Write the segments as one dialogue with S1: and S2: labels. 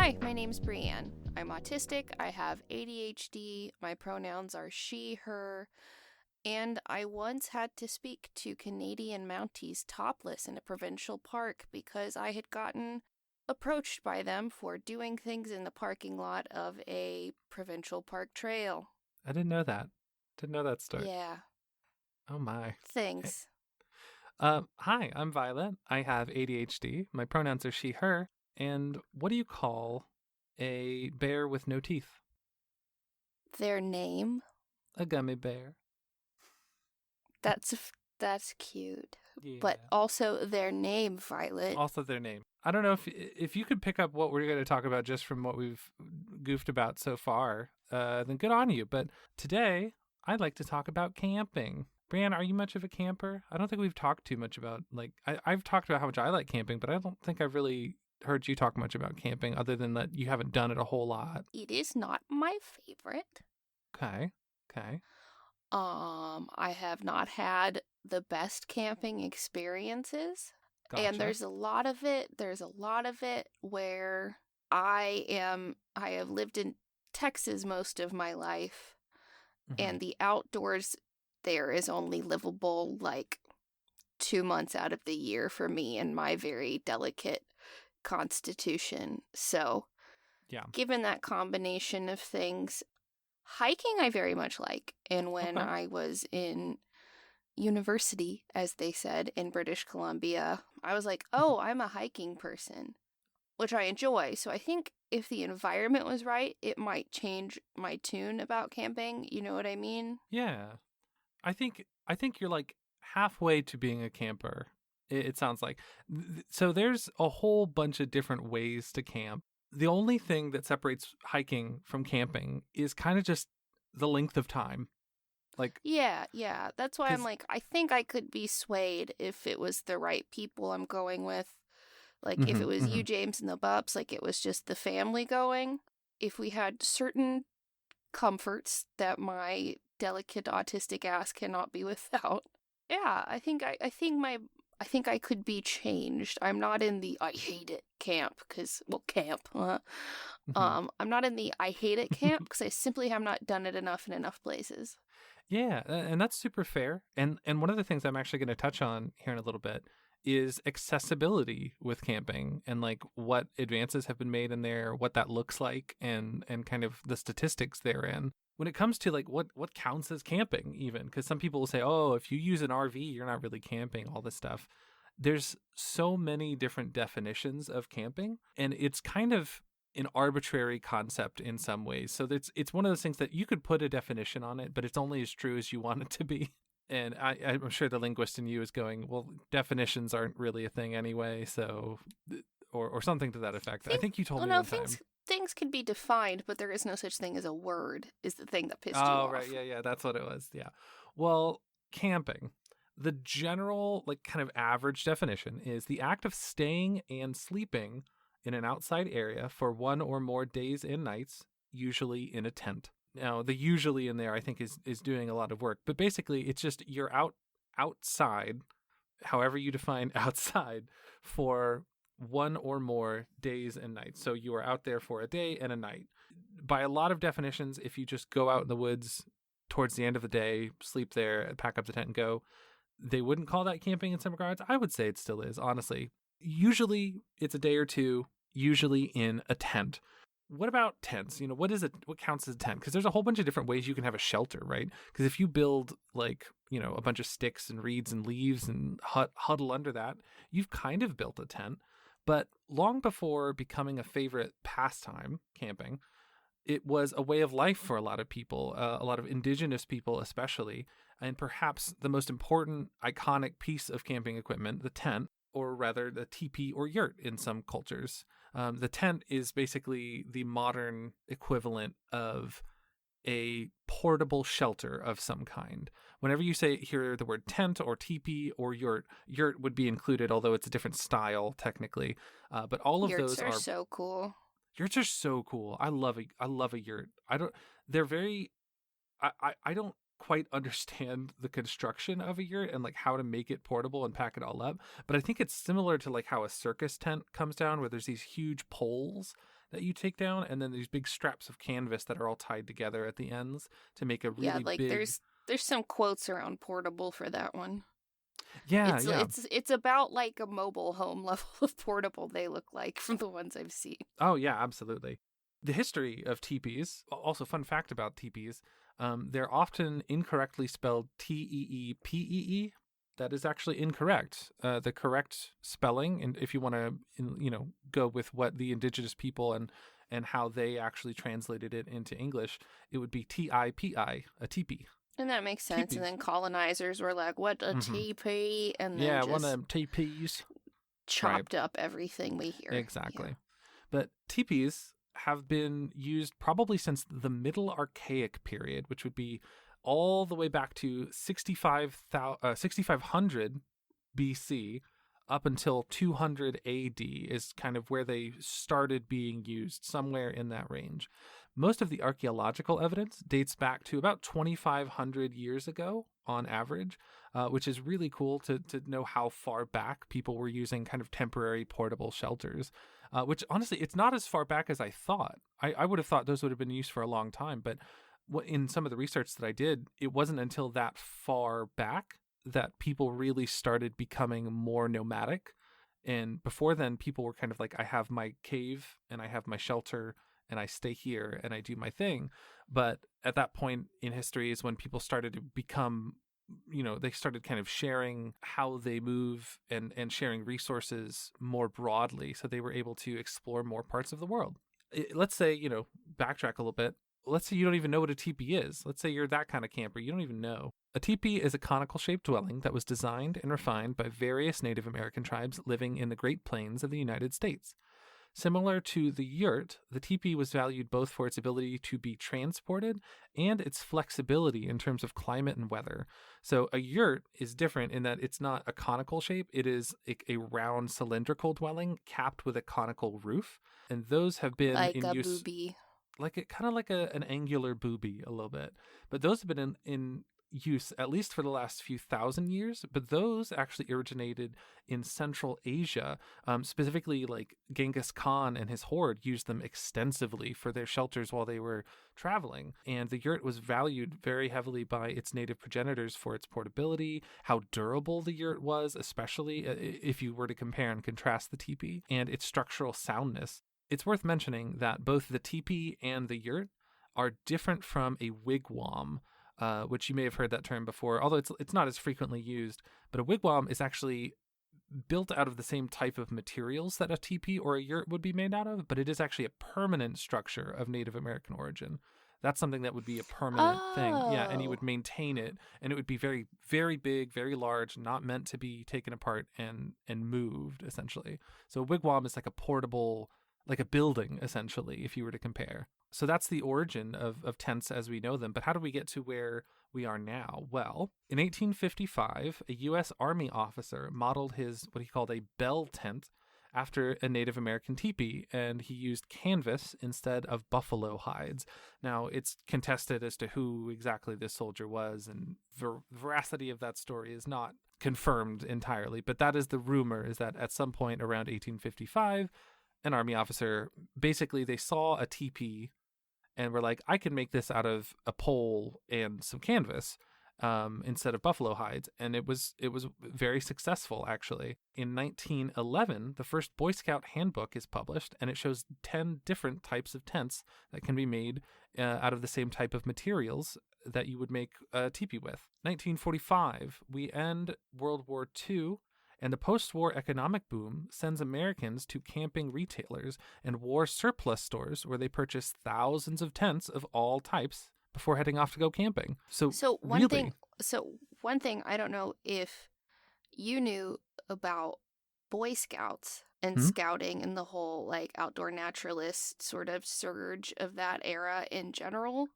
S1: Hi, my name's Brianne. I'm autistic, I have ADHD, my pronouns are she, her, and I once had to speak to Canadian Mounties topless in a provincial park because I had gotten approached by them for doing things in the parking lot of a provincial park trail.
S2: I didn't know that. Didn't know that story.
S1: Yeah,
S2: Oh my.
S1: thanks.
S2: Hi, I'm Violet. I have ADHD. My pronouns are she, her. And what do you call a bear with no teeth?
S1: Their name?
S2: A gummy bear.
S1: That's cute.
S2: Yeah.
S1: But also their name, Violet.
S2: Also their name. I don't know if you could pick up what we're going to talk about just from what we've goofed about so far, then good on you. But today, I'd like to talk about camping. Brianne, are you much of a camper? I don't think we've talked too much about, I've talked about how much I like camping, but I don't think I've really heard you talk much about camping other than that you haven't done it a whole lot.
S1: It is not my favorite.
S2: Okay.
S1: I have not had the best camping experiences.
S2: Gotcha.
S1: And there's a lot of it where I have lived in Texas most of my life, and the outdoors there is only livable like 2 months out of the year for me and my very delicate constitution. So,
S2: yeah,
S1: given that combination of things, hiking I very much like. And when I was in university, as they said, in British Columbia, I was like, oh, I'm a hiking person, which I enjoy. So I think if the environment was right, it might change my tune about camping. You know what I mean?
S2: Yeah. I think you're like halfway to being a camper. It sounds like. So there's a whole bunch of different ways to camp. The only thing that separates hiking from camping is kind of just the length of time. Like,
S1: yeah. That's why I'm like, I think I could be swayed if it was the right people I'm going with. Like, if it was you, James, and the Bups, like it was just the family going. If we had certain comforts that my delicate autistic ass cannot be without. Yeah, I think I could be changed. I'm not in the I hate it camp because camp. I'm not in the I hate it camp because I simply have not done it enough in enough places.
S2: Yeah, and that's super fair. And one of the things I'm actually going to touch on here in a little bit is accessibility with camping and like what advances have been made in there, what that looks like, and kind of the statistics therein. When it comes to like what counts as camping, even because some people will say, oh, if you use an RV, you're not really camping, all this stuff. There's so many different definitions of camping, and it's kind of an arbitrary concept in some ways. So it's one of those things that you could put a definition on it, but it's only as true as you want it to be. And I'm sure the linguist in you is going, well, definitions aren't really a thing anyway, so or something to that effect. I think you told me one time.
S1: Things can be defined, but there is no such thing as a word, is the thing that pissed you off.
S2: Oh, right. Yeah. That's what it was. Yeah. Well, camping, the general, like kind of average definition is the act of staying and sleeping in an outside area for 1 or more days and nights, usually in a tent. Now, the usually in there, I think, is doing a lot of work. But basically, it's just you're outside, however you define outside, for 1 or more days and nights. So you are out there for a day and a night. By a lot of definitions, if you just go out in the woods towards the end of the day, sleep there, pack up the tent and go, they wouldn't call that camping in some regards. I would say it still is, honestly. Usually it's a day or two, usually in a tent. What about tents? You know, what counts as a tent? Because there's a whole bunch of different ways you can have a shelter, right? Because if you build like, you know, a bunch of sticks and reeds and leaves and huddle under that, you've kind of built a tent. But long before becoming a favorite pastime, camping, it was a way of life for a lot of people, a lot of indigenous people especially, and perhaps the most important iconic piece of camping equipment, the tent, or rather the teepee or yurt in some cultures. The tent is basically the modern equivalent of a portable shelter of some kind. Whenever you hear the word tent or teepee or yurt would be included, although it's a different style technically. But all of
S1: Yurts
S2: those are
S1: so cool.
S2: Yurts are so cool. I love a yurt. I don't quite understand the construction of a yurt and like how to make it portable and pack it all up. But I think it's similar to like how a circus tent comes down, where there's these huge poles that you take down, and then these big straps of canvas that are all tied together at the ends to make a
S1: Yeah,
S2: really
S1: like
S2: big.
S1: there's some quotes around portable for that one.
S2: Yeah,
S1: It's
S2: yeah.
S1: it's about like a mobile home level of portable they look like from the ones I've seen.
S2: Oh, yeah, absolutely. The history of teepees, also fun fact about teepees, they're often incorrectly spelled Teepee. That is actually incorrect. The correct spelling, and if you want to, go with what the indigenous people and how they actually translated it into English, it would be Tipi, a teepee.
S1: And that makes sense.
S2: Teepees.
S1: And then colonizers were like, "What a teepee," and then
S2: Yeah, one of
S1: just
S2: them teepees.
S1: chopped up everything we hear.
S2: Exactly.
S1: Yeah.
S2: But teepees have been used probably since the Middle Archaic period, which would be all the way back to 6500 BC up until 200 AD is kind of where they started being used, somewhere in that range. Most of the archaeological evidence dates back to about 2,500 years ago on average, which is really cool to know how far back people were using kind of temporary portable shelters, which honestly, it's not as far back as I thought. I would have thought those would have been used for a long time, but in some of the research that I did, it wasn't until that far back that people really started becoming more nomadic. And before then, people were kind of like, I have my cave and I have my shelter and I stay here and I do my thing. But at that point in history is when people started to become, they started kind of sharing how they move and sharing resources more broadly. So they were able to explore more parts of the world. Let's say, backtrack a little bit. Let's say you don't even know what a teepee is. Let's say you're that kind of camper. You don't even know. A teepee is a conical-shaped dwelling that was designed and refined by various Native American tribes living in the Great Plains of the United States. Similar to the yurt, the teepee was valued both for its ability to be transported and its flexibility in terms of climate and weather. So a yurt is different in that it's not a conical shape. It is a round cylindrical dwelling capped with a conical roof. And those have been
S1: Like
S2: in
S1: a
S2: use...
S1: booby.
S2: Kind of like an angular booby a little bit. But those have been in use at least for the last few thousand years, but those actually originated in Central Asia. Specifically, like Genghis Khan and his horde used them extensively for their shelters while they were traveling. And the yurt was valued very heavily by its native progenitors for its portability, how durable the yurt was, especially if you were to compare and contrast the teepee, and its structural soundness. It's worth mentioning that both the teepee and the yurt are different from a wigwam, which you may have heard that term before, although it's not as frequently used. But a wigwam is actually built out of the same type of materials that a teepee or a yurt would be made out of, but it is actually a permanent structure of Native American origin. That's something that would be a permanent thing. Yeah, and you would maintain it, and it would be very, very big, very large, not meant to be taken apart and moved, essentially. So a wigwam is like a portable... like a building, essentially, if you were to compare. So that's the origin of tents as we know them. But how do we get to where we are now? Well, in 1855, a U.S. Army officer modeled his, what he called a bell tent, after a Native American teepee, and he used canvas instead of buffalo hides. Now, it's contested as to who exactly this soldier was, and the veracity of that story is not confirmed entirely. But that is the rumor, is that at some point around 1855, an Army officer, basically they saw a teepee and were like, I can make this out of a pole and some canvas instead of buffalo hides. And it was very successful, actually. In 1911, the first Boy Scout handbook is published, and it shows 10 different types of tents that can be made out of the same type of materials that you would make a teepee with. 1945, we end World War II. And the post-war economic boom sends Americans to camping retailers and war surplus stores where they purchase thousands of tents of all types before heading off to go camping. So one
S1: thing I don't know if you knew about Boy Scouts and scouting and the whole like outdoor naturalist sort of surge of that era in general.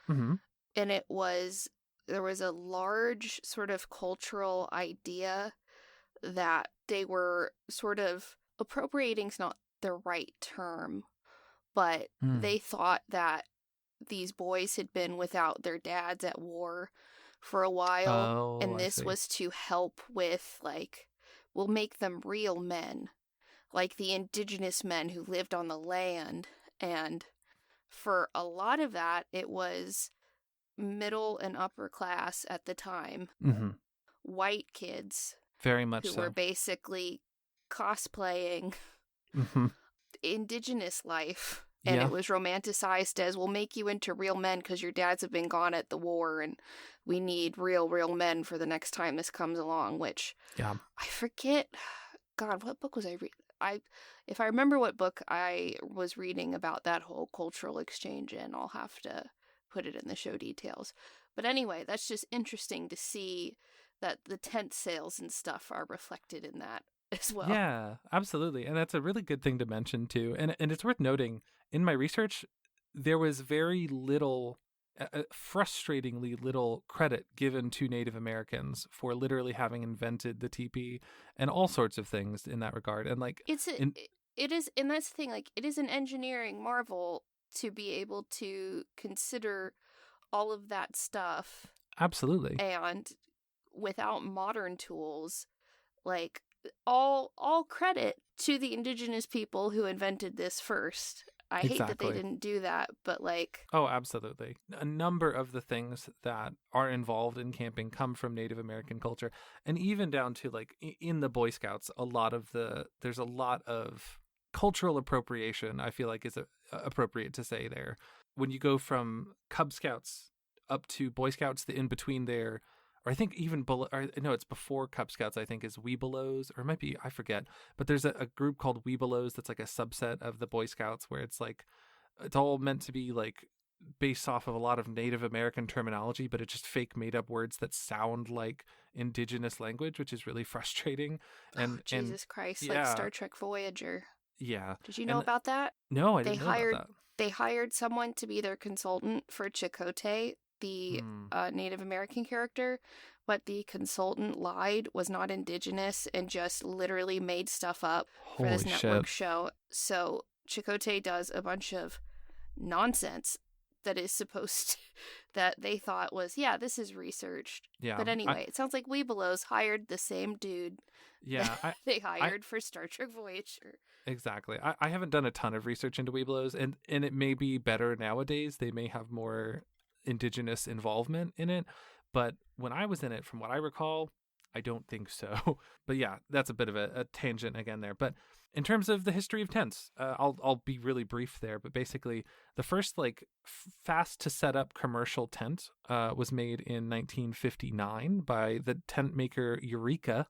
S2: Mm-hmm.
S1: And there was a large sort of cultural idea that they were sort of appropriating's not the right term, but they thought that these boys had been without their dads at war for a while, and this was to help with, like, we'll make them real men, like the indigenous men who lived on the land, And for a lot of that, it was middle and upper class at the time, white kids.
S2: Very much
S1: who
S2: so.
S1: were basically cosplaying indigenous life. And it was romanticized as, we'll make you into real men because your dads have been gone at the war and we need real men for the next time this comes along, which I forget. God, what book was I reading? If I remember what book I was reading about that whole cultural exchange in, I'll have to put it in the show details. But anyway, that's just interesting to see that the tent sales and stuff are reflected in that as well.
S2: Yeah, absolutely. And that's a really good thing to mention too. And it's worth noting, in my research, there was very little, frustratingly little credit given to Native Americans for literally having invented the teepee and all sorts of things in that regard. And like,
S1: it is, and that's the thing, like, it is an engineering marvel to be able to consider all of that stuff.
S2: Absolutely.
S1: And without modern tools, like, all credit to the indigenous people who invented this first. I hate that they didn't do that, but like...
S2: Oh, absolutely. A number of the things that are involved in camping come from Native American culture. And even down to like in the Boy Scouts, there's a lot of cultural appropriation, I feel like is appropriate to say there. When you go from Cub Scouts up to Boy Scouts, the in between there, or I think even below, or no, it's before Cub Scouts, I think, is Webelos, or it might be, I forget. But there's a group called Webelos that's like a subset of the Boy Scouts where it's like, it's all meant to be like based off of a lot of Native American terminology, but it's just fake made up words that sound like indigenous language, which is really frustrating. And
S1: Jesus Christ, like Star Trek Voyager.
S2: Yeah.
S1: Did you know about that?
S2: No, I didn't know about that.
S1: They hired someone to be their consultant for Chakotay, the Native American character, but the consultant lied, was not indigenous, and just literally made stuff up for this network show. So Chakotay does a bunch of nonsense that is supposed to, that they thought was, this is researched. Yeah. But anyway, it sounds like Webelos hired the same dude they hired for Star Trek Voyager.
S2: Exactly. I haven't done a ton of research into Webelos, and it may be better nowadays. They may have more indigenous involvement in it, but when I was in it, from what I recall, I don't think so. But yeah, that's a bit of a tangent again there. But in terms of the history of tents, I'll be really brief there. But basically, the first like fast to set up commercial tent was made in 1959 by the tent maker Eureka,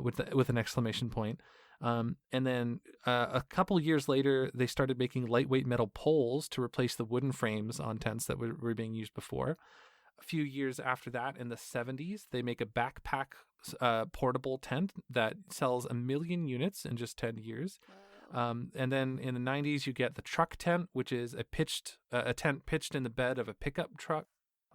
S2: with an exclamation point. And then a couple years later, they started making lightweight metal poles to replace the wooden frames on tents that were being used before. A few years after that, in the 70s, they make a backpack portable tent that sells 1 million units in just 10 years. And then in the 90s, you get the truck tent, which is a tent pitched in the bed of a pickup truck.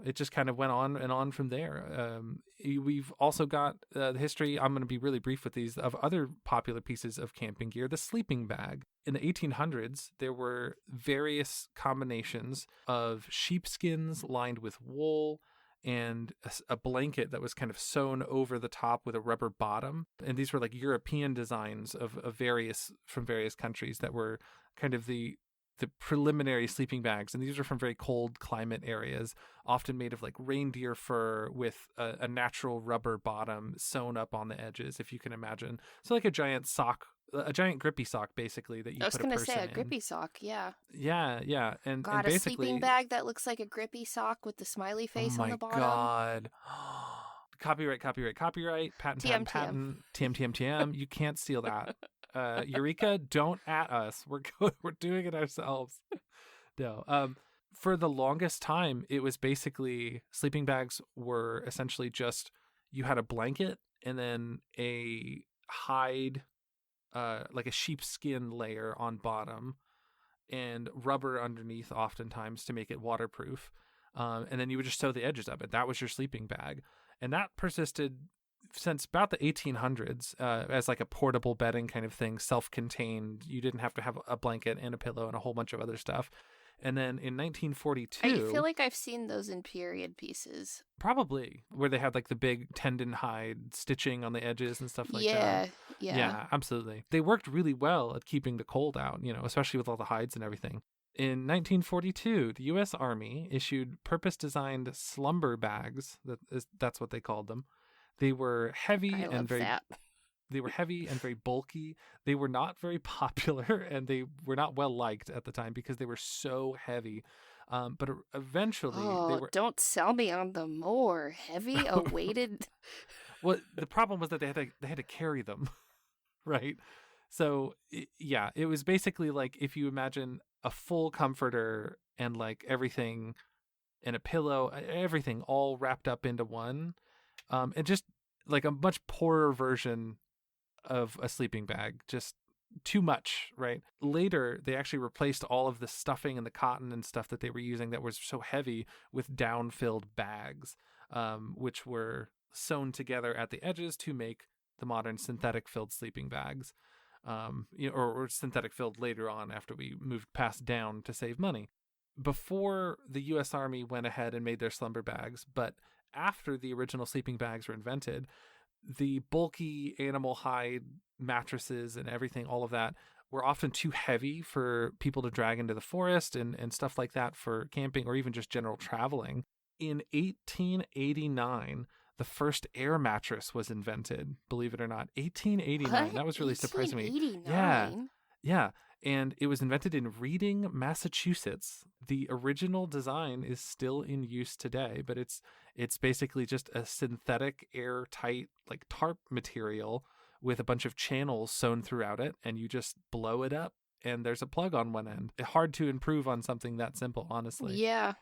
S2: It just kind of went on and on from there. We've also got the history, I'm going to be really brief with these, of other popular pieces of camping gear, the sleeping bag. In the 1800s, there were various combinations of sheepskins lined with wool and a blanket that was kind of sewn over the top with a rubber bottom. And these were like European designs from various countries that were kind of the preliminary sleeping bags, and these are from very cold climate areas, often made of like reindeer fur with a natural rubber bottom sewn up on the edges, if you can imagine. So like a giant grippy sock, basically, that you put a person in. I was going to say a
S1: grippy sock, yeah.
S2: Yeah. And
S1: God,
S2: basically,
S1: a sleeping bag that looks like a grippy sock with the smiley face on the bottom.
S2: Oh my God. Copyright, patent, TM. You can't steal that. Eureka, don't at us. We're doing it ourselves. No. For the longest time, it was basically sleeping bags were essentially just, you had a blanket and then a hide, like a sheepskin layer on bottom, and rubber underneath, oftentimes to make it waterproof. And then you would just sew the edges of it. That was your sleeping bag, and that persisted since about the 1800s as like a portable bedding kind of thing, self-contained. You didn't have to have a blanket and a pillow and a whole bunch of other stuff. And then in 1942...
S1: I feel like I've seen those in period pieces.
S2: Probably, where they had like the big tendon hide stitching on the edges and stuff like that. Yeah, absolutely. They worked really well at keeping the cold out, especially with all the hides and everything. In 1942, the U.S. Army issued purpose-designed slumber bags. That's what they called them. They were heavy and very... They were heavy and very bulky. They were not very popular, and they were not well liked at the time because they were so heavy. But eventually, they were...
S1: don't sell me on the more heavy, weighted.
S2: Well, the problem was that they had to carry them, right? So it was basically like if you imagine a full comforter and like everything, and a pillow, everything all wrapped up into one, and just like a much poorer version of a sleeping bag, just too much, right? Later, they actually replaced all of the stuffing and the cotton and stuff that they were using that was so heavy with down-filled bags, which were sewn together at the edges to make the modern synthetic-filled sleeping bags, or synthetic-filled later on after we moved past down to save money. Before the U.S. Army went ahead and made their slumber bags, but after the original sleeping bags were invented, the bulky animal hide mattresses and everything, all of that, were often too heavy for people to drag into the forest and stuff like that for camping or even just general traveling. In 1889, the first air mattress was invented, believe it or not. 1889.
S1: What?
S2: That was really surprising to me.
S1: 1889?
S2: Yeah. And it was invented in Reading, Massachusetts. The original design is still in use today, but it's basically just a synthetic airtight like tarp material with a bunch of channels sewn throughout it, and you just blow it up and there's a plug on one end. Hard to improve on something that simple, honestly.
S1: Yeah.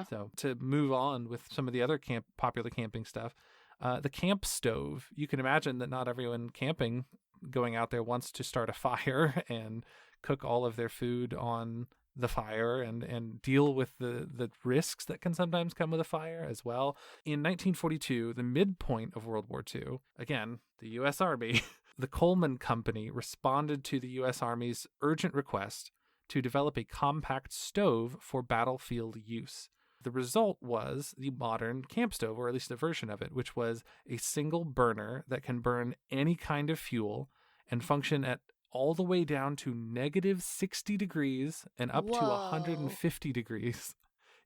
S2: So to move on with some of the other popular camping stuff, the camp stove. You can imagine that not everyone camping going out there wants to start a fire and cook all of their food on the fire and deal with the risks that can sometimes come with a fire as well. In 1942, the midpoint of World War II, again, the U.S. Army, the Coleman Company responded to the U.S. Army's urgent request to develop a compact stove for battlefield use. The result was the modern camp stove, or at least a version of it, which was a single burner that can burn any kind of fuel and function at all the way down to negative 60 degrees and up to 150 degrees.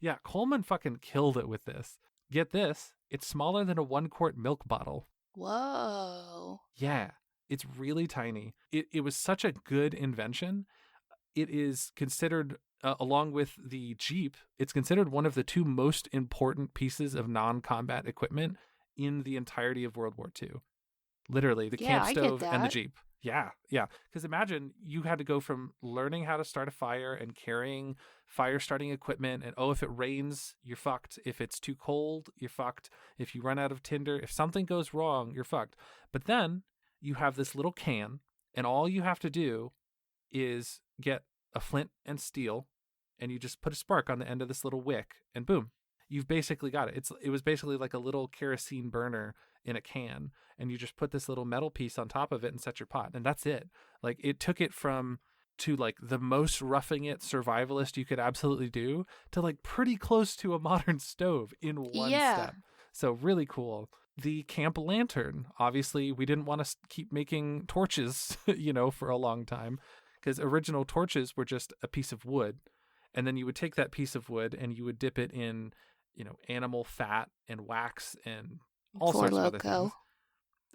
S2: Yeah, Coleman fucking killed it with this. Get this, it's smaller than a 1-quart milk bottle.
S1: Whoa.
S2: Yeah, it's really tiny. It was such a good invention. It is considered, along with the Jeep, it's considered one of the 2 most important pieces of non-combat equipment in the entirety of World War II. Literally, the camp stove and the Jeep. Yeah. Because imagine you had to go from learning how to start a fire and carrying fire starting equipment, and if it rains, you're fucked. If it's too cold, you're fucked. If you run out of tinder, if something goes wrong, you're fucked. But then you have this little can, and all you have to do is get a flint and steel, and you just put a spark on the end of this little wick, and boom, you've basically got it. It was basically like a little kerosene burner in a can, and you just put this little metal piece on top of it and set your pot, and that's it. Like, it took it to like the most roughing it survivalist you could absolutely do to like pretty close to a modern stove in one step. So really cool. The camp lantern, obviously we didn't want to keep making torches, for a long time, because original torches were just a piece of wood, and then you would take that piece of wood and you would dip it in, animal fat and wax and all sorts of other things.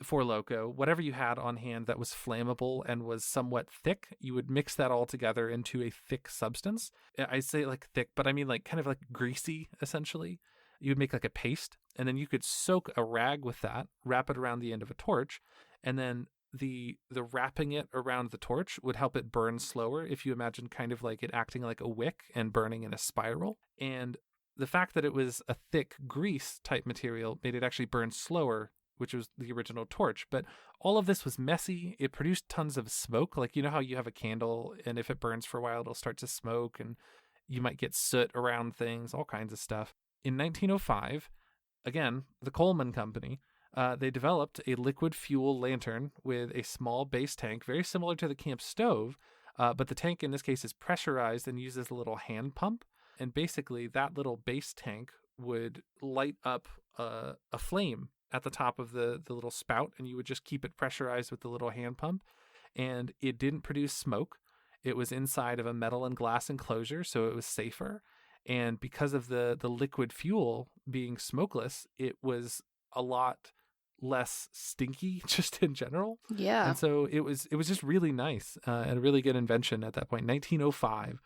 S2: Four Loko, whatever you had on hand that was flammable and was somewhat thick, you would mix that all together into a thick substance. I say like thick, but I mean like kind of like greasy, essentially. You would make like a paste, and then you could soak a rag with that, wrap it around the end of a torch, and then the wrapping it around the torch would help it burn slower, if you imagine kind of like it acting like a wick and burning in a spiral. And the fact that it was a thick grease type material made it actually burn slower, which was the original torch. But all of this was messy. It produced tons of smoke. Like, how you have a candle, and if it burns for a while, it'll start to smoke, and you might get soot around things, all kinds of stuff. In 1905, again, the Coleman Company, they developed a liquid fuel lantern with a small base tank, very similar to the camp stove, But the tank in this case is pressurized and uses a little hand pump. And basically that little base tank would light up a flame at the top of the little spout, and you would just keep it pressurized with the little hand pump. And it didn't produce smoke. It was inside of a metal and glass enclosure, so it was safer. And because of the liquid fuel being smokeless, it was a lot less stinky just in general.
S1: Yeah.
S2: And so it was just really nice and a really good invention at that point, 1905.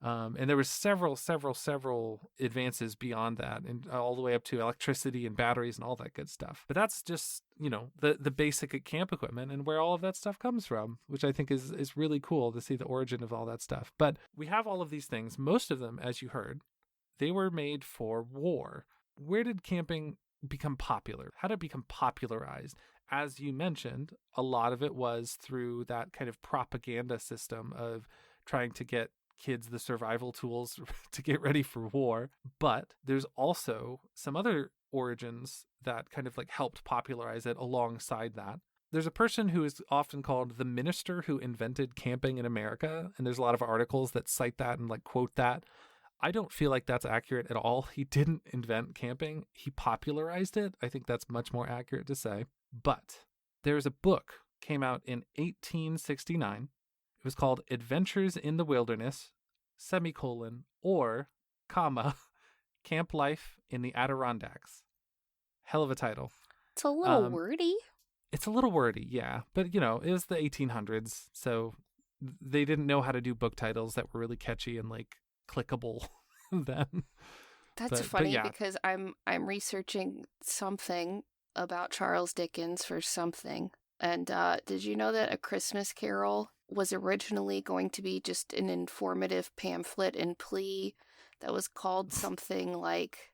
S2: And there was several advances beyond that, and all the way up to electricity and batteries and all that good stuff. But that's just, the basic camp equipment and where all of that stuff comes from, which I think is really cool to see the origin of all that stuff. But we have all of these things. Most of them, as you heard, they were made for war. Where did camping become popular? How did it become popularized? As you mentioned, a lot of it was through that kind of propaganda system of trying to get kids the survival tools to get ready for war. But there's also some other origins that kind of like helped popularize it alongside that. There's a person who is often called the minister who invented camping in America, and there's a lot of articles that cite that and like quote that. I don't feel like that's accurate at all. He didn't invent camping. He popularized it. I think that's much more accurate to say. But there's a book came out in 1869. It was called Adventures in the Wilderness, or, Camp Life in the Adirondacks. Hell of a title.
S1: It's a little wordy.
S2: It's a little wordy, yeah. But, it was the 1800s, so they didn't know how to do book titles that were really catchy and, like, clickable then.
S1: That's funny because I'm researching something about Charles Dickens for something. And did you know that A Christmas Carol was originally going to be just an informative pamphlet and plea that was called something like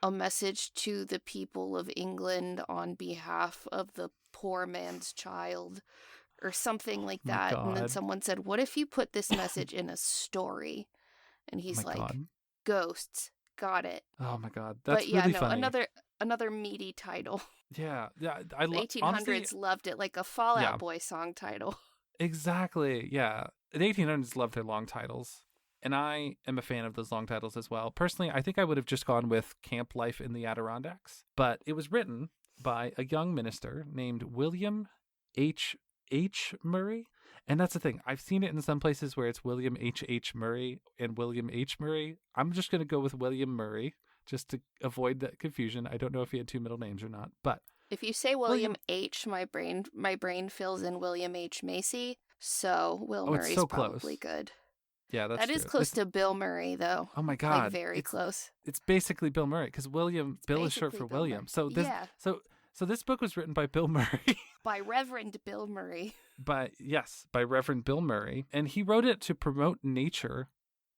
S1: A Message to the People of England on Behalf of the Poor Man's Child, or something like that? And then someone said, what if you put this message in a story? And he's like,
S2: God.
S1: Ghosts. Got it.
S2: Oh my God. That's really funny.
S1: Another meaty title.
S2: Yeah.
S1: The 1800s honestly, loved it, like a Fall Out Boy song title.
S2: Exactly. Yeah. The 1800s loved their long titles. And I am a fan of those long titles as well. Personally, I think I would have just gone with Camp Life in the Adirondacks. But it was written by a young minister named William H. Murray. And that's the thing. I've seen it in some places where it's William H. Murray and William H. Murray. I'm just going to go with William Murray just to avoid that confusion. I don't know if he had two middle names or not. But
S1: if you say William H., my brain fills in William H. Macy. So Will Murray's
S2: so
S1: probably good.
S2: Yeah,
S1: that is close to Bill Murray, though.
S2: Oh my God,
S1: like very close.
S2: It's basicly Bill Murray because Bill is short for William. So this, so this book was written by Bill Murray,
S1: by Reverend Bill Murray.
S2: By Reverend Bill Murray, and he wrote it to promote nature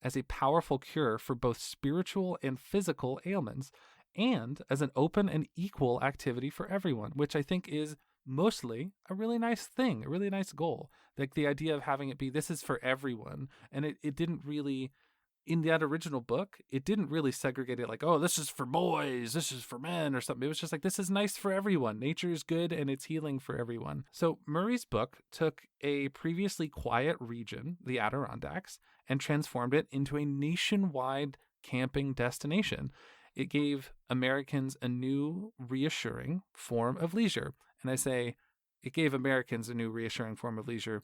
S2: as a powerful cure for both spiritual and physical ailments, and as an open and equal activity for everyone, which I think is mostly a really nice thing, a really nice goal. Like the idea of having it be, this is for everyone. And it didn't really, in that original book, it didn't really segregate it like, oh, this is for boys, this is for men or something. It was just like, this is nice for everyone. Nature is good and it's healing for everyone. So Murray's book took a previously quiet region, the Adirondacks, and transformed it into a nationwide camping destination. It gave Americans a new, reassuring form of leisure. And I say, it gave Americans a new, reassuring form of leisure.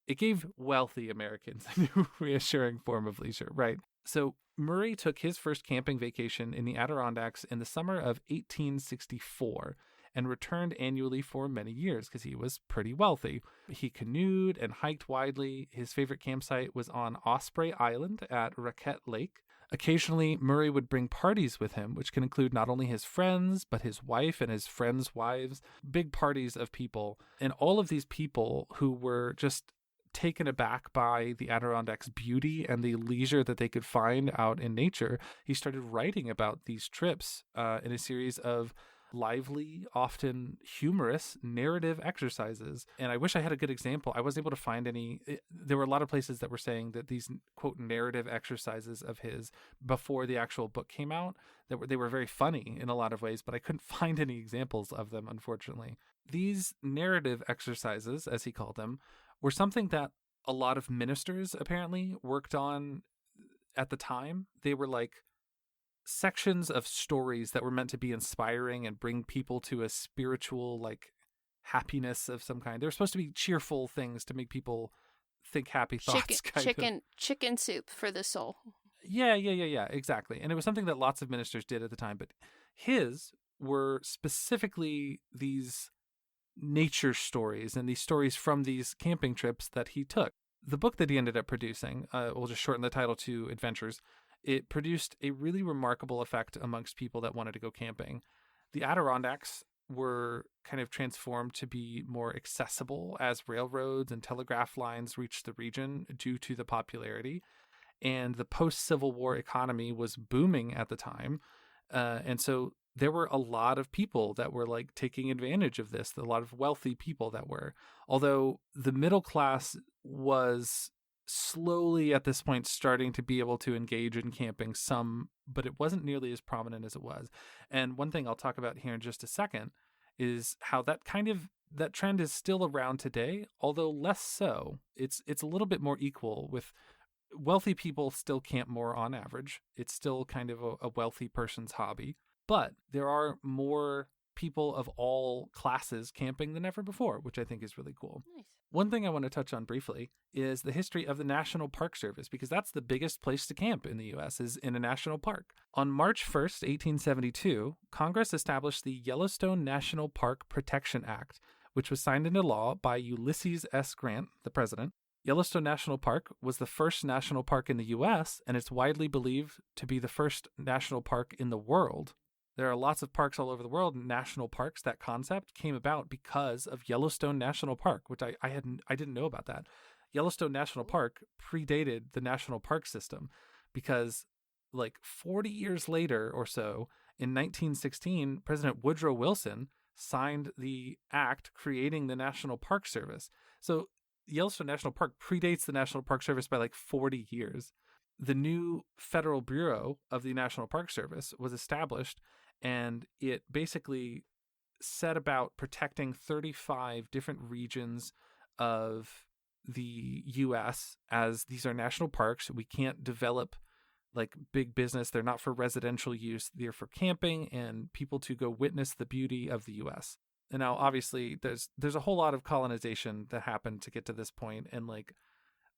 S2: It gave wealthy Americans a new, reassuring form of leisure, right? So Murray took his first camping vacation in the Adirondacks in the summer of 1864 and returned annually for many years because he was pretty wealthy. He canoed and hiked widely. His favorite campsite was on Osprey Island at Raquette Lake. Occasionally, Murray would bring parties with him, which can include not only his friends, but his wife and his friends' wives, big parties of people. And all of these people who were just taken aback by the Adirondacks' beauty and the leisure that they could find out in nature, he started writing about these trips in a series of lively, often humorous narrative exercises. And I wish I had a good example. I wasn't able to find any. There were a lot of places that were saying that these, quote, narrative exercises of his before the actual book came out, they were very funny in a lot of ways, but I couldn't find any examples of them, unfortunately. These narrative exercises, as he called them, were something that a lot of ministers apparently worked on at the time. They were like sections of stories that were meant to be inspiring and bring people to a spiritual like happiness of some kind. They're supposed to be cheerful things to make people think happy thoughts.
S1: Chicken soup for the soul.
S2: Yeah, exactly. And it was something that lots of ministers did at the time, but his were specifically these nature stories and these stories from these camping trips that he took. The book that he ended up producing, we'll just shorten the title to Adventures, it produced a really remarkable effect amongst people that wanted to go camping. The Adirondacks were kind of transformed to be more accessible as railroads and telegraph lines reached the region due to the popularity. And the post-Civil War economy was booming at the time. And so there were a lot of people that were like taking advantage of this, a lot of wealthy people that were. Although the middle class was slowly at this point starting to be able to engage in camping some, but it wasn't nearly as prominent as it was. And one thing I'll talk about here in just a second is how that trend is still around today, although less so. It's a little bit more equal with wealthy people still camp more on average. It's still kind of a wealthy person's hobby, but there are more people of all classes camping than ever before, which I think is really cool.
S1: Nice.
S2: One thing I want to touch on briefly is the history of the National Park Service, because that's the biggest place to camp in the U.S. is in a national park. On March 1st, 1872, Congress established the Yellowstone National Park Protection Act, which was signed into law by Ulysses S. Grant, the president. Yellowstone National Park was the first national park in the U.S., and it's widely believed to be the first national park in the world. There are lots of parks all over the world, national parks. That concept came about because of Yellowstone National Park, which I didn't know about that. Yellowstone National Park predated the national park system because like 40 years later or so, in 1916, President Woodrow Wilson signed the act creating the National Park Service. So Yellowstone National Park predates the National Park Service by like 40 years. The new Federal Bureau of the National Park Service was established, and it basically set about protecting 35 different regions of the U.S. as these are national parks. We can't develop like big business. They're not for residential use. They're for camping and people to go witness the beauty of the U.S. And now, obviously, there's a whole lot of colonization that happened to get to this point, and like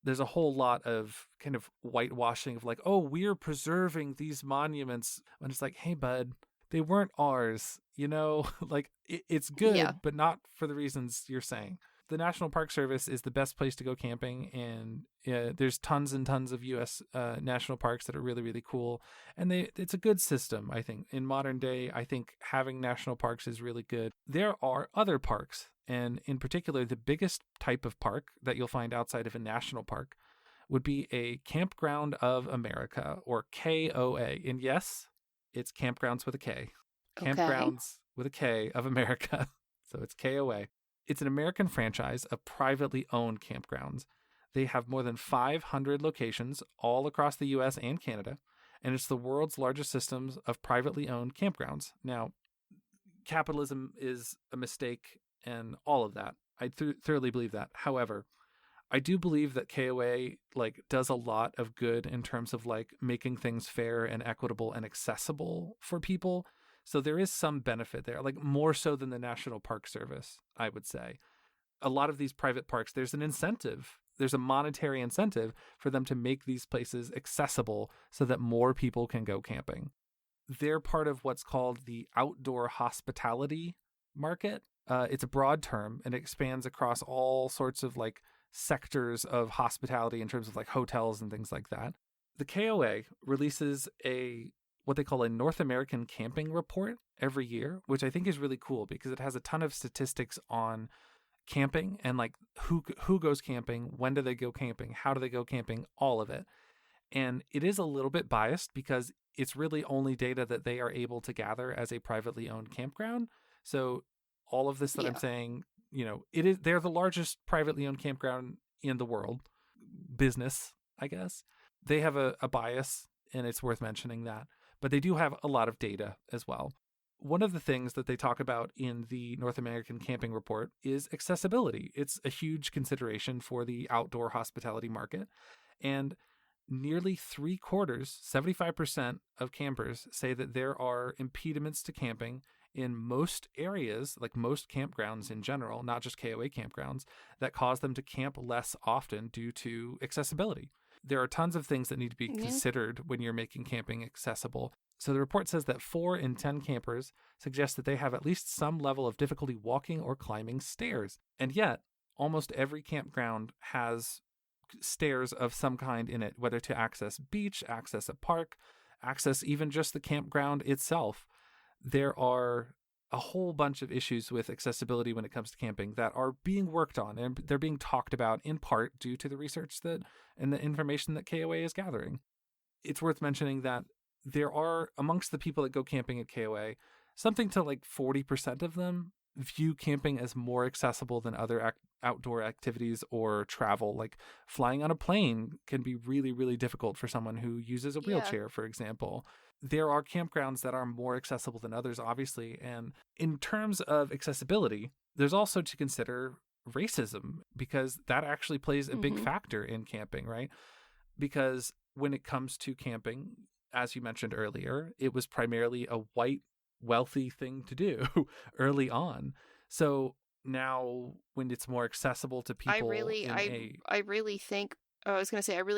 S2: there's a whole lot of kind of whitewashing of like, oh, we're preserving these monuments. And it's like, hey, bud, they weren't ours, you know, like it's good, but not for the reasons you're saying. The National Park Service is the best place to go camping, and there's tons and tons of U.S. National parks that are really, really cool. And it's a good system, I think. In modern day, I think having national parks is really good. There are other parks, and in particular, the biggest type of park that you'll find outside of a national park would be a Campground of America, or KOA. And yes, it's Campgrounds with a K.
S1: Okay.
S2: Campgrounds with a K of America. So it's KOA. It's an American franchise of privately owned campgrounds. They have more than 500 locations all across the U.S. and Canada, and it's the world's largest systems of privately owned campgrounds. Now, capitalism is a mistake and all of that. I thoroughly believe that. However, I do believe that KOA like does a lot of good in terms of like making things fair and equitable and accessible for people. So there is some benefit there, like more so than the National Park Service, I would say. A lot of these private parks, there's an incentive. There's a monetary incentive for them to make these places accessible so that more people can go camping. They're part of what's called the outdoor hospitality market. It's a broad term, and it expands across all sorts of like sectors of hospitality in terms of like hotels and things like that. The KOA releases what they call a North American camping report every year, which I think is really cool because it has a ton of statistics on camping and like who goes camping, when do they go camping, how do they go camping, all of it. And it is a little bit biased because it's really only data that they are able to gather as a privately owned campground. So all of this that I'm saying, you know, they're the largest privately owned campground in the world, business, I guess. They have a bias, and it's worth mentioning that. But they do have a lot of data as well. one of the things that they talk about in the North American Camping Report is accessibility. It's a huge consideration for the outdoor hospitality market. And nearly 3/4, 75% of campers say that there are impediments to camping in most areas, like most campgrounds in general, not just KOA campgrounds, that cause them to camp less often due to accessibility. There are tons of things that need to be considered when you're making camping accessible. So the report says that 4 in 10 campers suggest that they have at least some level of difficulty walking or climbing stairs. And yet, almost every campground has stairs of some kind in it, whether to access beach, access a park, access even just the campground itself. There are a whole bunch of issues with accessibility when it comes to camping that are being worked on, and they're being talked about in part due to the research and the information that KOA is gathering. It's worth mentioning that there are, amongst the people that go camping at KOA, something to like 40% of them view camping as more accessible than other outdoor activities or travel. Like flying on a plane can be really, really difficult for someone who uses a wheelchair, for example. There are campgrounds that are more accessible than others, obviously. And in terms of accessibility, there's also to consider racism, because that actually plays a big factor in camping, right? Because when it comes to camping, as you mentioned earlier, it was primarily a white, wealthy thing to do early on. So now when it's more accessible to people, I
S1: really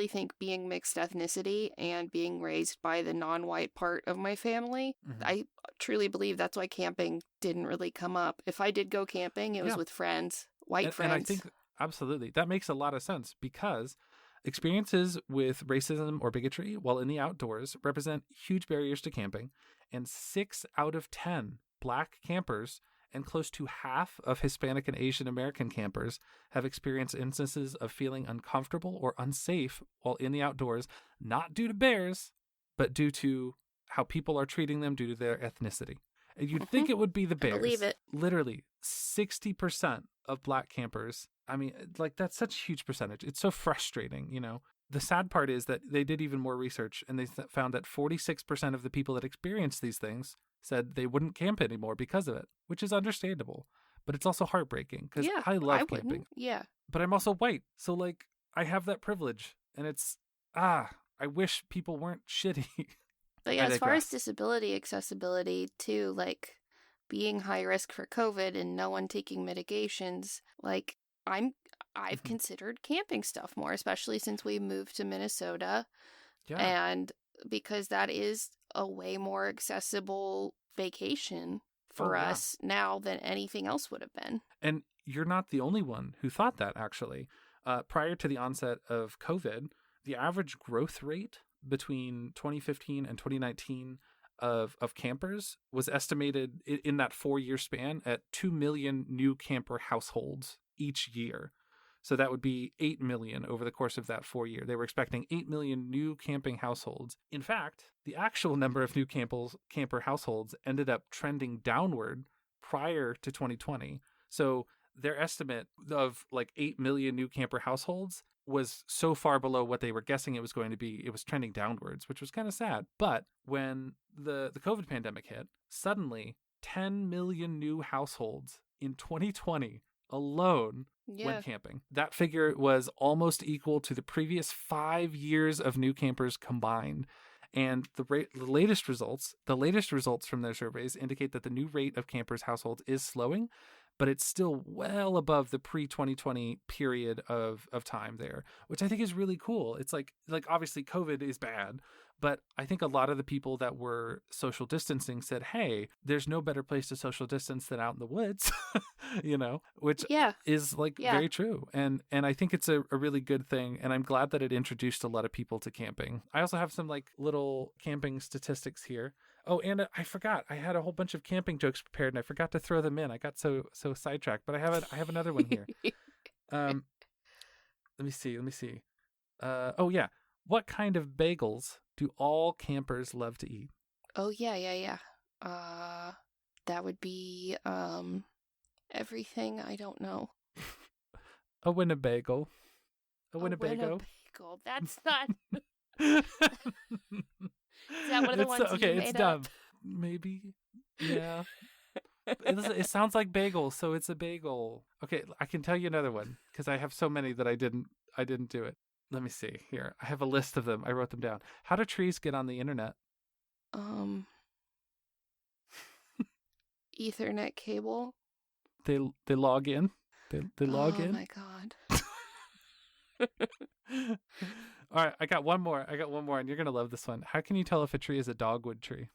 S1: think being mixed ethnicity and being raised by the non-white part of my family, I truly believe that's why camping didn't really come up. If I did go camping, it was with friends, white friends.
S2: And I think absolutely that makes a lot of sense, because experiences with racism or bigotry while in the outdoors represent huge barriers to camping, and 6 out of 10 Black campers and close to half of Hispanic and Asian American campers have experienced instances of feeling uncomfortable or unsafe while in the outdoors, not due to bears, but due to how people are treating them due to their ethnicity. And you'd think it would be the bears.
S1: I believe it.
S2: Literally, 60% of Black campers. I mean, like, that's such a huge percentage. It's so frustrating, you know. The sad part is that they did even more research, and they found that 46% of the people that experienced these things said they wouldn't camp anymore because of it, which is understandable. But it's also heartbreaking, because I love camping.
S1: Yeah.
S2: But I'm also white, so, like, I have that privilege, and it's, I wish people weren't shitty.
S1: But yeah, as far as disability accessibility too, like being high risk for COVID and no one taking mitigations, like I've considered camping stuff more, especially since we moved to Minnesota. Yeah. And because that is a way more accessible vacation for us now than anything else would have been.
S2: And you're not the only one who thought that, actually. Prior to the onset of COVID, the average growth rate between 2015 and 2019 of campers was estimated in that 4-year span at 2 million new camper households each year. So that would be 8 million over the course of that 4 year. They were expecting 8 million new camping households. In fact, the actual number of new camper households ended up trending downward prior to 2020. So their estimate of like 8 million new camper households was so far below what they were guessing it was going to be. It was trending downwards, which was kind of sad. But when the COVID pandemic hit, suddenly 10 million new households in 2020 alone went camping. That figure was almost equal to the previous 5 years of new campers combined. And the latest results from their surveys indicate that the new rate of campers households is slowing, but it's still well above the pre-2020 period of time there, which I think is really cool. It's like obviously COVID is bad, but I think a lot of the people that were social distancing said, hey, there's no better place to social distance than out in the woods, you know, which is very true. And I think it's a really good thing. And I'm glad that it introduced a lot of people to camping. I also have some like little camping statistics here. Oh, and I forgot. I had a whole bunch of camping jokes prepared, and I forgot to throw them in. I got so sidetracked, but I have another one here. Let me see. Oh yeah. What kind of bagels do all campers love to eat?
S1: Oh yeah. That would be everything. I don't know.
S2: A Winnebago. A Winnebago.
S1: That's not. Is that one of the ones you made
S2: dumb. Maybe. Yeah. It sounds like bagel, so it's a bagel. Okay, I can tell you another one because I have so many that I didn't do it. Let me see here. I have a list of them. I wrote them down. How do trees get on the internet?
S1: Um, Ethernet cable.
S2: They log in. They log
S1: Oh
S2: in.
S1: my god.
S2: All right, I got one more, and you're gonna love this one. How can you tell if a tree is a dogwood tree?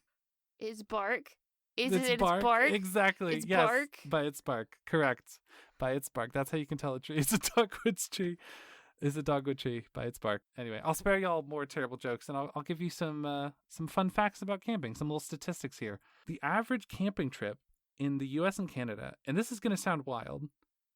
S1: Is bark? Is
S2: It's
S1: it its
S2: bark.
S1: bark?
S2: Exactly.
S1: It's
S2: Yes.
S1: bark.
S2: By its bark. Correct. By its bark. That's how you can tell a tree is a dogwood tree. Is a dogwood tree by its bark. Anyway, I'll spare y'all more terrible jokes, and I'll give you some fun facts about camping. Some little statistics here. The average camping trip in the U.S. and Canada, and this is going to sound wild,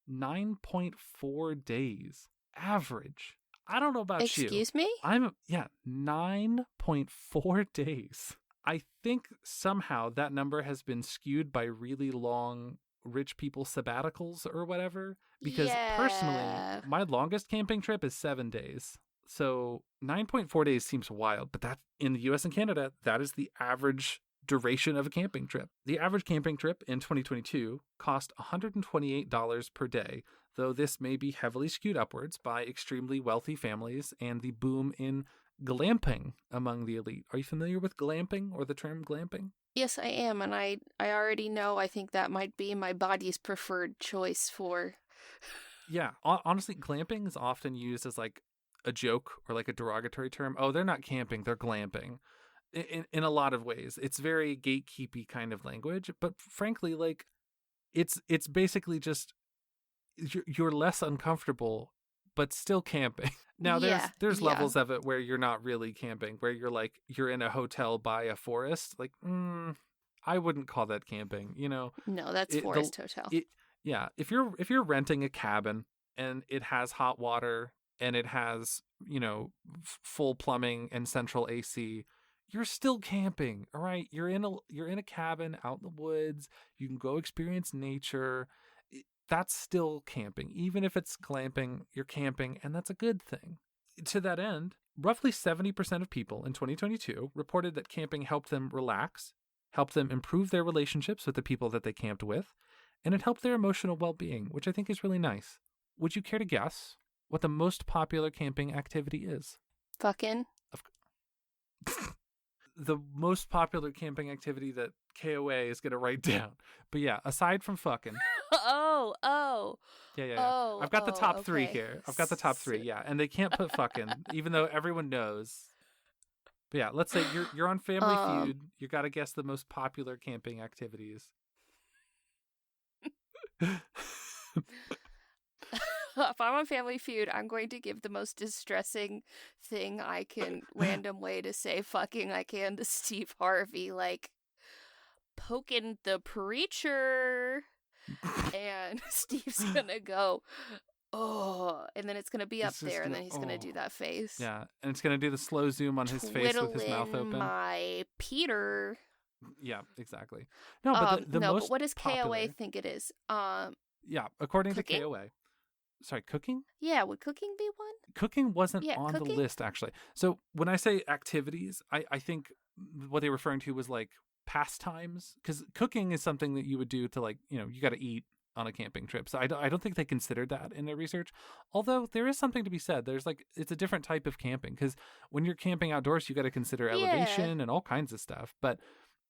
S2: 9.4 days average. I don't know about you.
S1: Excuse me?
S2: 9.4 days. I think somehow that number has been skewed by really long rich people sabbaticals or whatever. Because personally, my longest camping trip is 7 days. So 9.4 days seems wild, but that in the US and Canada, that is the average duration of a camping trip. The average camping trip in 2022 cost $128 per day, though this may be heavily skewed upwards by extremely wealthy families and the boom in glamping among the elite. Are you familiar with glamping or the term glamping?
S1: Yes, I am, and I already know I think that might be my body's preferred choice for.
S2: Yeah, honestly, glamping is often used as like a joke or like a derogatory term. Oh, they're not camping, they're glamping. In a lot of ways, it's very gatekeepy kind of language, but frankly, like it's basically just you're less uncomfortable but still camping. Now there's levels of it where you're not really camping, where you're in a hotel by a forest. Like, I wouldn't call that camping, you know.
S1: No, that's forest hotel.
S2: Yeah, if you're renting a cabin and it has hot water and it has, you know, full plumbing and central AC, you're still camping. All right, you're in a cabin out in the woods. You can go experience nature. That's still camping. Even if it's glamping, you're camping, and that's a good thing. To that end, roughly 70% of people in 2022 reported that camping helped them relax, helped them improve their relationships with the people that they camped with, and it helped their emotional well-being, which I think is really nice. Would you care to guess what the most popular camping activity is?
S1: Fucking.
S2: The most popular camping activity that KOA is going to write down. But yeah, aside from fucking.
S1: Oh.
S2: Yeah.
S1: Oh,
S2: I've got the top three
S1: okay.
S2: here. I've got the top three, yeah. And they can't put fucking, even though everyone knows. But yeah, let's say you're on Family Feud. You got to guess the most popular camping activities.
S1: If I'm on Family Feud, I'm going to give the most distressing thing I can, random way to say fucking I can to Steve Harvey, like, poking the preacher. And Steve's gonna go, oh, and then it's gonna be up there, and then he's gonna do that face.
S2: Yeah, and it's gonna do the slow zoom on his face with his mouth open.
S1: My Peter.
S2: Yeah, exactly. No, but the most
S1: but what does KOA
S2: popular
S1: think it is?
S2: Yeah, according
S1: cooking?
S2: to KOA. Sorry, cooking?
S1: Yeah, would cooking be one?
S2: Cooking wasn't on the list, actually. So when I say activities, I think what they were referring to was like pastimes, because cooking is something that you would do to, like, you know, you got to eat on a camping trip. So I don't think they considered that in their research. Although there is something to be said. There's like, it's a different type of camping, because when you're camping outdoors, you got to consider elevation and all kinds of stuff. But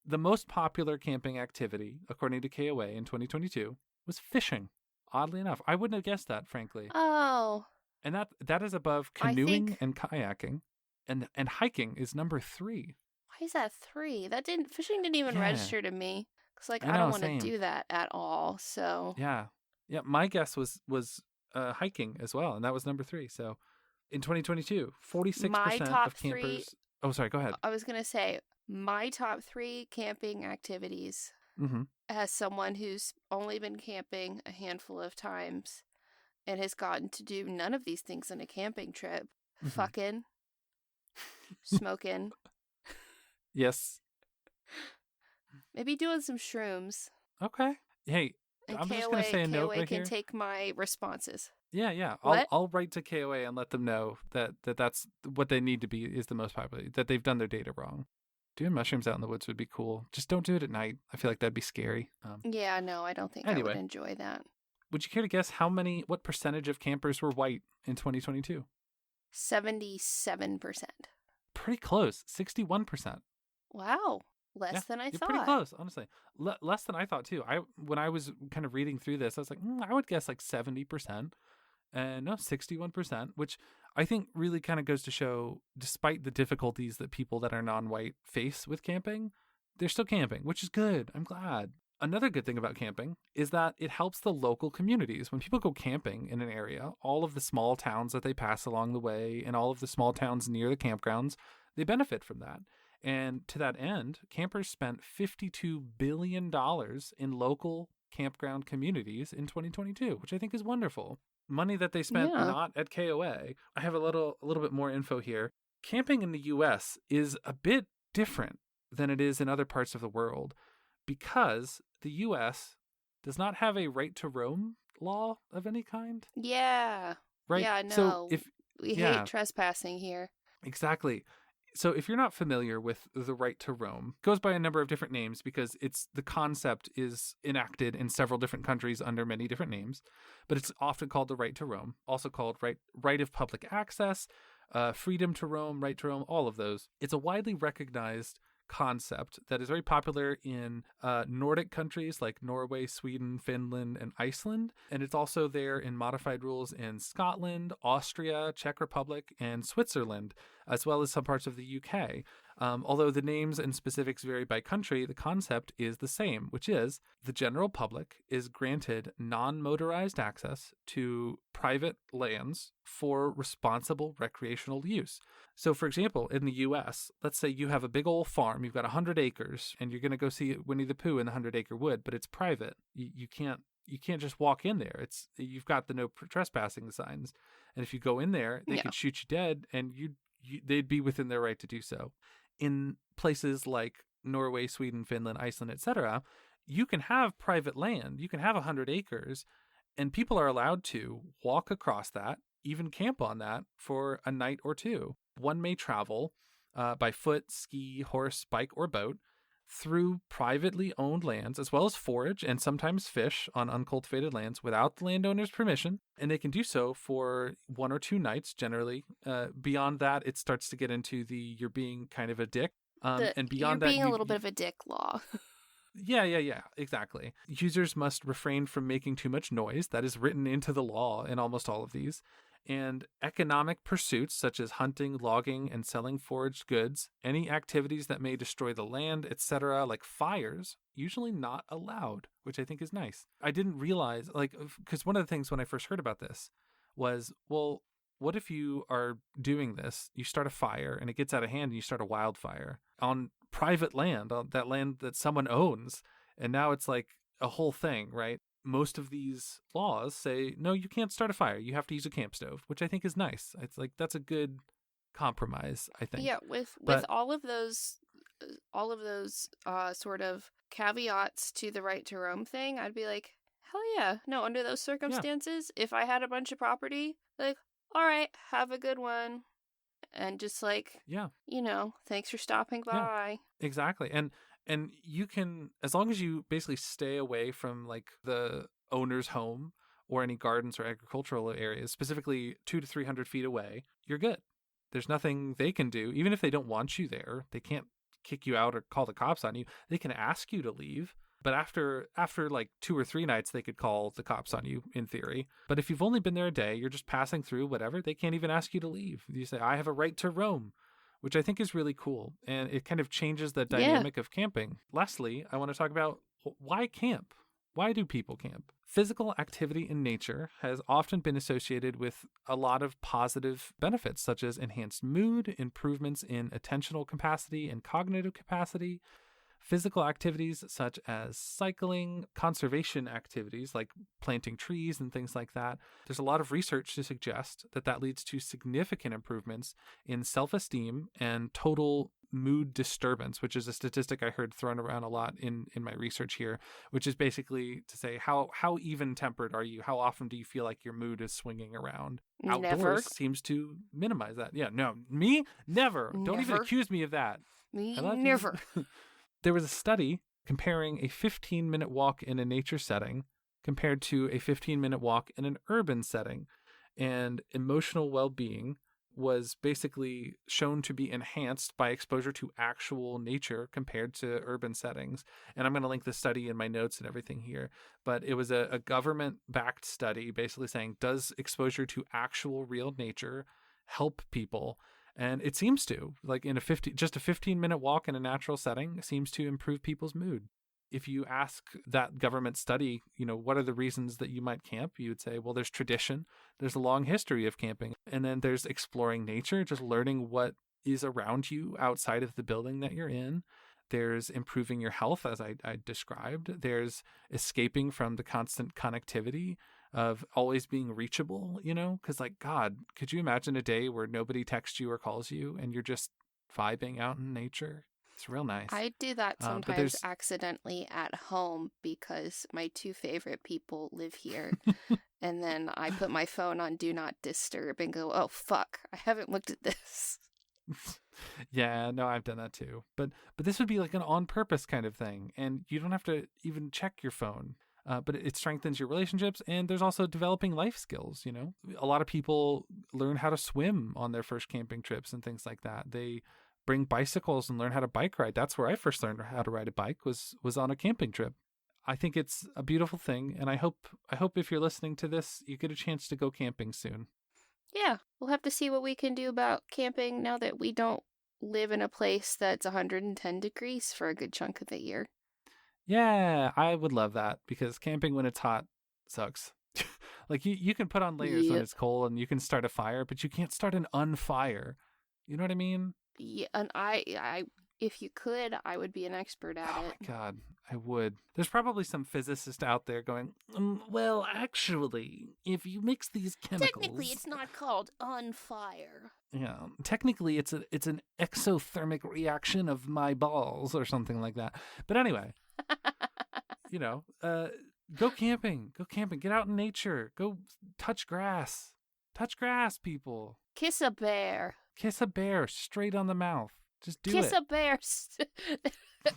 S2: the most popular camping activity, according to KOA in 2022, was fishing. Oddly enough, I wouldn't have guessed that, frankly.
S1: Oh.
S2: And that is above canoeing and kayaking, and hiking is number 3.
S1: Why is that 3? Fishing didn't even register to me, because like I don't want to do that at all. So
S2: yeah. My guess was hiking as well, and that was number 3. So in 2022, 46% of campers. Oh, sorry. Go ahead.
S1: I was gonna say my top 3 camping activities.
S2: Mm-hmm.
S1: As someone who's only been camping a handful of times and has gotten to do none of these things on a camping trip. Mm-hmm. Fucking, smoking.
S2: Yes.
S1: Maybe doing some shrooms.
S2: Okay. Hey,
S1: and
S2: I'm
S1: KOA,
S2: just going to say a note right
S1: can
S2: here.
S1: Take my responses.
S2: Yeah.
S1: What?
S2: I'll write to KOA and let them know that that's what they need to be is the most popular, that they've done their data wrong. Doing mushrooms out in the woods would be cool. Just don't do it at night. I feel like that'd be scary.
S1: Yeah, no, I don't think I would enjoy that.
S2: Would you care to guess what percentage of campers were white in 2022?
S1: 77%.
S2: Pretty close. 61%.
S1: Wow. Less than I thought.
S2: Pretty close, honestly. Less than I thought, too. When I was kind of reading through this, I was like, I would guess like 70%. And no, 61%, which I think really kind of goes to show, despite the difficulties that people that are non-white face with camping, they're still camping, which is good. I'm glad. Another good thing about camping is that it helps the local communities. When people go camping in an area, all of the small towns that they pass along the way and all of the small towns near the campgrounds, they benefit from that. And to that end, campers spent $52 billion in local campground communities in 2022, which I think is wonderful. Money that they spent not at KOA. I have a little bit more info here. Camping in the U.S. is a bit different than it is in other parts of the world because the U.S. does not have a right to roam law of any kind.
S1: Yeah.
S2: Right?
S1: Yeah, no.
S2: So
S1: we hate trespassing here.
S2: Exactly. So if you're not familiar with the right to roam, it goes by a number of different names because the concept is enacted in several different countries under many different names, but it's often called the right to roam, also called right of public access, freedom to roam, right to roam, all of those. It's a widely recognized concept that is very popular in Nordic countries like Norway, Sweden, Finland, and Iceland. And it's also there in modified rules in Scotland, Austria, Czech Republic, and Switzerland, as well as some parts of the UK. Although the names and specifics vary by country, the concept is the same, which is the general public is granted non-motorized access to private lands for responsible recreational use. So, for example, in the U.S., let's say you have a big old farm, you've got 100 acres, and you're going to go see Winnie the Pooh in the 100-acre wood, but it's private. You can't just walk in there. You've got the no trespassing signs, and if you go in there, they could shoot you dead, and they'd be within their right to do so. In places like Norway, Sweden, Finland, Iceland, etc., you can have private land. You can have 100 acres, and people are allowed to walk across that, even camp on that for a night or two. One may travel by foot, ski, horse, bike, or boat through privately owned lands, as well as forage and sometimes fish on uncultivated lands without the landowner's permission. And they can do so for 1 or 2 nights, generally. Beyond that, it starts to get into you're being kind of a dick. And beyond that,
S1: you're being a little bit of a dick law.
S2: Yeah, exactly. Users must refrain from making too much noise. That is written into the law in almost all of these. And economic pursuits such as hunting, logging, and selling foraged goods, any activities that may destroy the land, etc., like fires, usually not allowed, which I think is nice. I didn't realize, because one of the things when I first heard about this was, well, what if you are doing this, you start a fire, and it gets out of hand, and you start a wildfire on private land, on that land that someone owns, and now it's like a whole thing, right? Most of these laws say, no, you can't start a fire. You have to use a camp stove, which I think is nice. It's like, that's a good compromise, I think.
S1: Yeah, with all of those sort of caveats to the right to roam thing, I'd be like, hell yeah. No, under those circumstances, if I had a bunch of property, like, all right, have a good one. And just like, thanks for stopping by.
S2: Yeah, exactly. And you can, as long as you basically stay away from like the owner's home or any gardens or agricultural areas, specifically 200 to 300 feet away, you're good. There's nothing they can do. Even if they don't want you there, they can't kick you out or call the cops on you. They can ask you to leave. But after like 2 or 3 nights, they could call the cops on you in theory. But if you've only been there a day, you're just passing through, whatever, they can't even ask you to leave. You say, I have a right to roam, which I think is really cool. And it kind of changes the dynamic of camping. Lastly, I want to talk about why camp? Why do people camp? Physical activity in nature has often been associated with a lot of positive benefits, such as enhanced mood, improvements in attentional capacity and cognitive capacity, Physical activities such as cycling, conservation activities like planting trees and things like that. There's a lot of research to suggest that leads to significant improvements in self-esteem and total mood disturbance, which is a statistic I heard thrown around a lot in my research here, which is basically to say how even-tempered are you? How often do you feel like your mood is swinging around?
S1: Never.
S2: Outdoors seems to minimize that. Yeah, no, me? Never. Don't even accuse me of that.
S1: Me? Never.
S2: There was a study comparing a 15-minute walk in a nature setting compared to a 15-minute walk in an urban setting. And emotional well-being was basically shown to be enhanced by exposure to actual nature compared to urban settings. And I'm going to link the study in my notes and everything here. But it was a government-backed study basically saying, does exposure to actual real nature help people? And it seems to, like in just a 15-minute walk in a natural setting seems to improve people's mood. If you ask that government study, what are the reasons that you might camp? You would say, well, there's tradition. There's a long history of camping. And then there's exploring nature, just learning what is around you outside of the building that you're in. There's improving your health, as I described. There's escaping from the constant connectivity of always being reachable, because God, could you imagine a day where nobody texts you or calls you and you're just vibing out in nature? It's real nice.
S1: I do that sometimes accidentally at home because my two favorite people live here. And then I put my phone on Do Not Disturb and go, oh, fuck, I haven't looked at this.
S2: Yeah, no, I've done that too. But this would be like an on-purpose kind of thing. And you don't have to even check your phone. But it strengthens your relationships, and there's also developing life skills, A lot of people learn how to swim on their first camping trips and things like that. They bring bicycles and learn how to bike ride. That's where I first learned how to ride a bike was on a camping trip. I think it's a beautiful thing, and I hope if you're listening to this, you get a chance to go camping soon.
S1: Yeah, we'll have to see what we can do about camping now that we don't live in a place that's 110 degrees for a good chunk of the year.
S2: Yeah, I would love that because camping when it's hot sucks. Like you can put on layers when it's cold and you can start a fire, but you can't start an unfire. You know what I mean?
S1: Yeah, and I if you could, I would be an expert at it.
S2: Oh my God, I would. There's probably some physicist out there going, well, actually, if you mix these chemicals...
S1: Technically, it's not called unfire.
S2: Yeah, technically, it's an exothermic reaction of my balls or something like that. But anyway... go camping, get out in nature, go touch grass, people.
S1: Kiss a bear
S2: straight on the mouth. Just do
S1: Kiss
S2: it.
S1: a bear.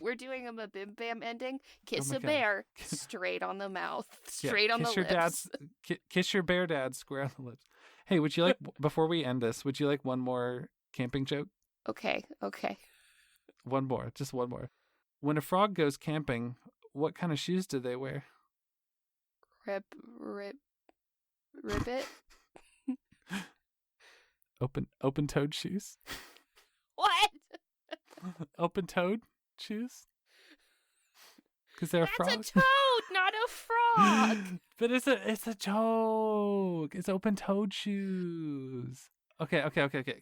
S1: We're doing a Bim Bam ending. Kiss a bear straight on the mouth, straight on the lips.
S2: Kiss your bear dad square on the lips. Hey, would you like, before we end this, would you like one more camping joke?
S1: Okay.
S2: One more, just one more. When a frog goes camping, what kind of shoes do they wear?
S1: Ribbit?
S2: Open-toed shoes?
S1: What?
S2: Open-toed shoes? Because they're a frog?
S1: That's a toad, not a frog!
S2: But it's a joke. It's open-toed shoes. Okay.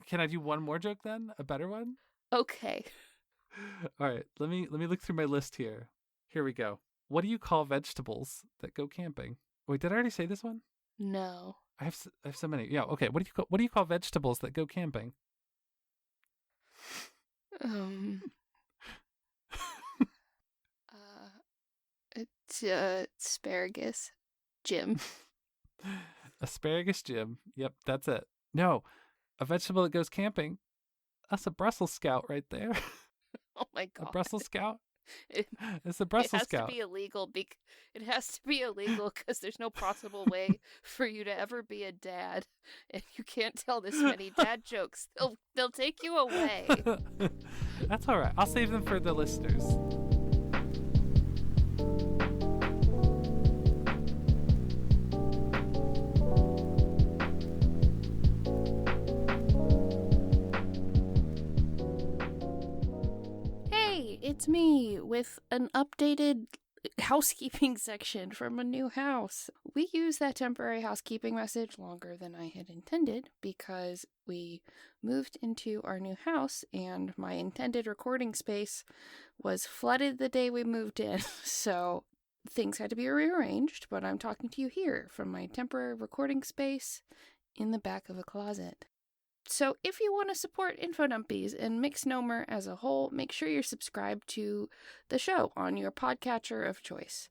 S2: Can I do one more joke then? A better one?
S1: Okay.
S2: All right, let me look through my list here. Here we go. What do you call vegetables that go camping? Wait, did I already say this one?
S1: No.
S2: I have so many. Yeah, okay. What do you call vegetables that go camping?
S1: It's asparagus, Jim.
S2: Asparagus, Jim. Yep, that's it. No, a vegetable that goes camping. That's a Brussels sprout right there.
S1: Oh my God.
S2: A Brussels sprout? It's a Brussels sprout.
S1: It has to be illegal. It has to be illegal because there's no possible way for you to ever be a dad, and you can't tell this many dad jokes. They'll take you away.
S2: That's all right. I'll save them for the listeners.
S1: It's me with an updated housekeeping section from a new house. We used that temporary housekeeping message longer than I had intended because we moved into our new house and my intended recording space was flooded the day we moved in. So things had to be rearranged, but I'm talking to you here from my temporary recording space in the back of a closet. So if you want to support Infodumpies and Mixnomer as a whole, make sure you're subscribed to the show on your podcatcher of choice.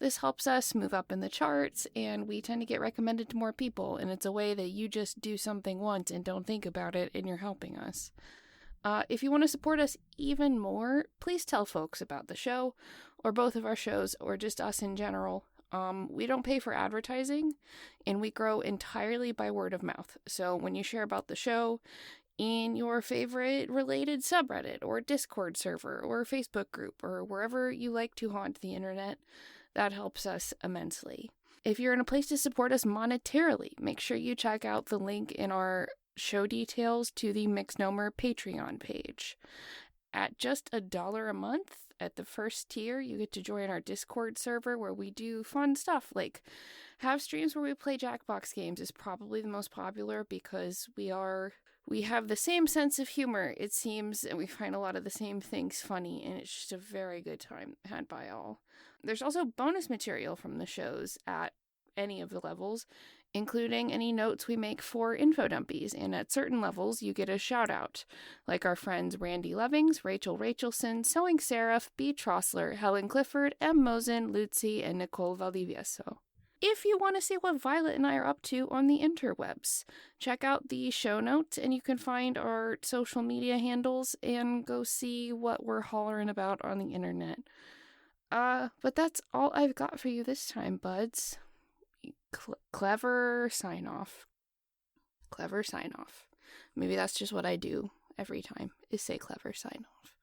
S1: This helps us move up in the charts, and we tend to get recommended to more people, and it's a way that you just do something once and don't think about it, and you're helping us. If you want to support us even more, please tell folks about the show, or both of our shows, or just us in general. We don't pay for advertising, and we grow entirely by word of mouth. So when you share about the show in your favorite related subreddit or Discord server or Facebook group or wherever you like to haunt the internet, that helps us immensely. If you're in a place to support us monetarily, make sure you check out the link in our show details to the Mixnomer Patreon page. At just $1 a month, at the first tier, you get to join our Discord server where we do fun stuff, like have streams where we play Jackbox games is probably the most popular because we have the same sense of humor, it seems, and we find a lot of the same things funny, and it's just a very good time had by all. There's also bonus material from the shows at any of the levels, including any notes we make for Infodumpies, and at certain levels you get a shout out, like our friends Randy Lovings, Rachel Rachelson, Sewing Seraph, B. Trossler, Helen Clifford, M. Mosen, Lucy, and Nicole Valdivieso. If you want to see what Violet and I are up to on the interwebs, check out the show notes and you can find our social media handles and go see what we're hollering about on the internet. But that's all I've got for you this time, buds. Clever sign off. Clever sign off. Maybe that's just what I do every time, is say clever sign off.